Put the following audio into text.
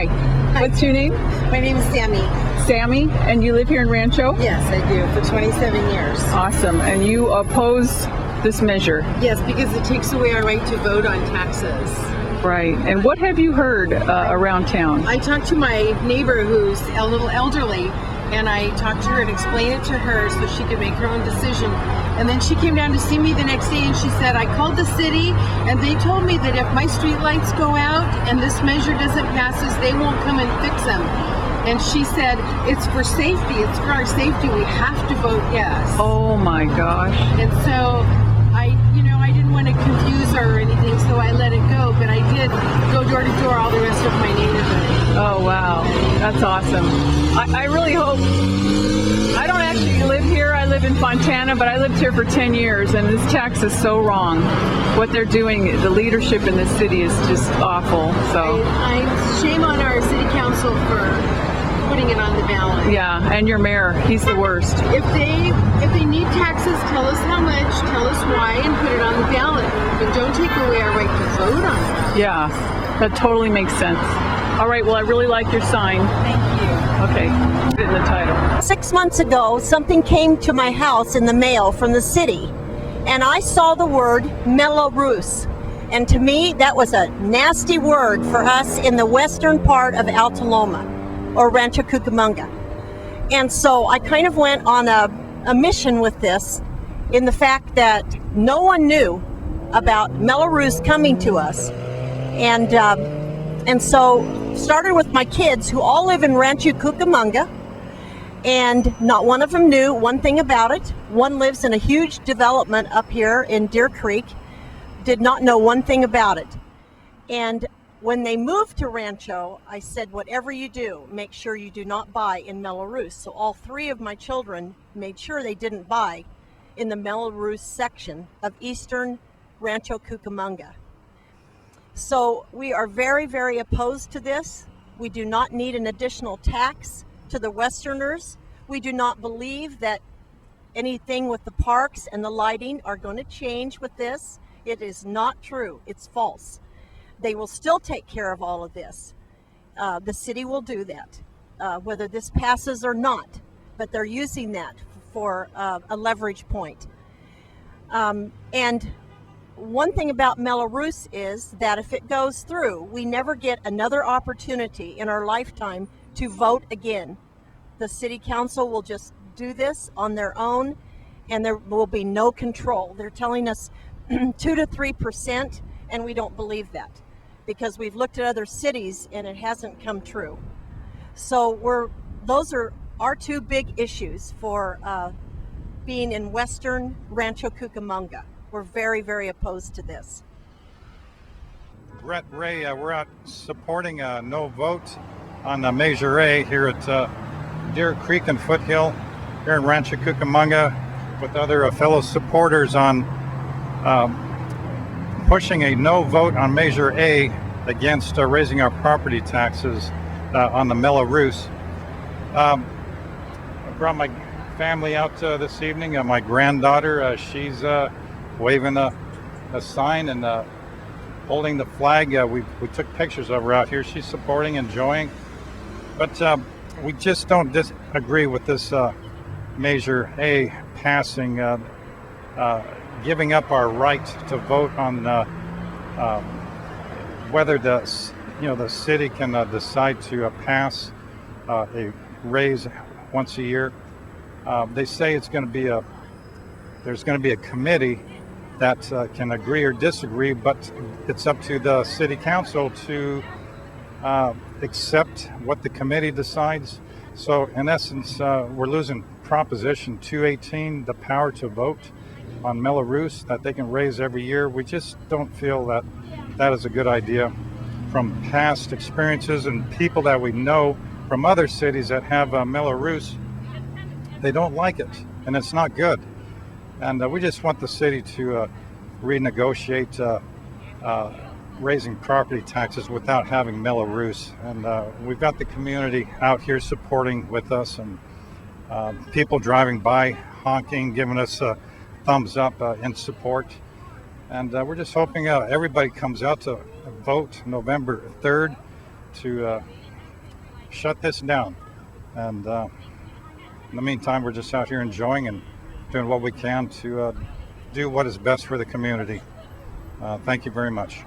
Hi. What's your name? My name is Sammy. Sammy, and you live here in Rancho? Yes, I do, for 27 years. Awesome. And you oppose this measure? Yes, because it takes away our right to vote on taxes. Right. And what have you heard around town? I talked to my neighbor who's a little elderly, and I talked to her and explained it to her so she could make her own decision. And then she came down to see me the next day and she said, I called the city and they told me that if my street lights go out and this measure doesn't pass, they won't come and fix them. And she said, it's for safety, it's for our safety, we have to vote yes. Oh my gosh. And so I didn't want to confuse her or anything, so I let it go, but I did go door to door all the rest of my neighborhood. Oh wow, that's awesome. I really hope, I don't actually live here, I live in Fontana, but I lived here for 10 years and this tax is so wrong. What they're doing, the leadership in this city is just awful. So shame on our city council for putting it on the ballot. Yeah, and your mayor, he's the worst. If they need taxes, tell us how much, tell us why, and put it on the ballot. But don't take away our right to vote on it. Yeah, that totally makes sense. All right, well, I really like your sign. Thank you. Okay, put it in the title. 6 months ago, something came to my house in the mail from the city, and I saw the word Mello Roos. And to me, that was a nasty word for us in the western part of Altaloma, or Rancho Cucamonga. And so I kind of went on a mission with this, in the fact that no one knew about Mello Roos coming to us. And so started with my kids, who all live in Rancho Cucamonga, and not one of them knew one thing about it. One lives in a huge development up here in Deer Creek, did not know one thing about it. And when they moved to Rancho, I said, whatever you do, make sure you do not buy in Mello Roos. So all three of my children made sure they didn't buy in the Mello Roos section of eastern Rancho Cucamonga. So we are very, very opposed to this. We do not need an additional tax to the Westerners. We do not believe that anything with the parks and the lighting are going to change with this. It is not true. It's false. They will still take care of all of this. The city will do that, whether this passes or not, but they're using that for a leverage point. And one thing about Mello Roos is that if it goes through, we never get another opportunity in our lifetime to vote again. The city council will just do this on their own, and there will be no control. They're telling us 2 to 3%, and we don't believe that, because we've looked at other cities and it hasn't come true. So those are our two big issues for being in western Rancho Cucamonga. We're very, very opposed to this. Brett Ray, we're out supporting a no vote on Measure A here at Deer Creek and Foothill here in Rancho Cucamonga with other fellow supporters on pushing a no vote on Measure A against raising our property taxes on the Mello Roos. I brought my family out this evening. My granddaughter, she's waving a sign and holding the flag. We took pictures of her out here. She's supporting, enjoying. But we just don't disagree with this Measure A passing, giving up our right to vote on whether the city can decide to pass a raise once a year. They say there's going to be a committee that can agree or disagree, but it's up to the city council to accept what the committee decides. So in essence, we're losing Proposition 218, the power to vote on Mello Roos, that they can raise every year. We just don't feel that that is a good idea from past experiences and people that we know from other cities that have Mello Roos. They don't like it, and it's not good. And we just want the city to renegotiate raising property taxes without having Mello Roos. And we've got the community out here supporting with us, and people driving by honking, giving us a thumbs up in support. And we're just hoping everybody comes out to vote November 3rd to shut this down. And in the meantime, we're just out here enjoying and doing what we can to do what is best for the community. Thank you very much.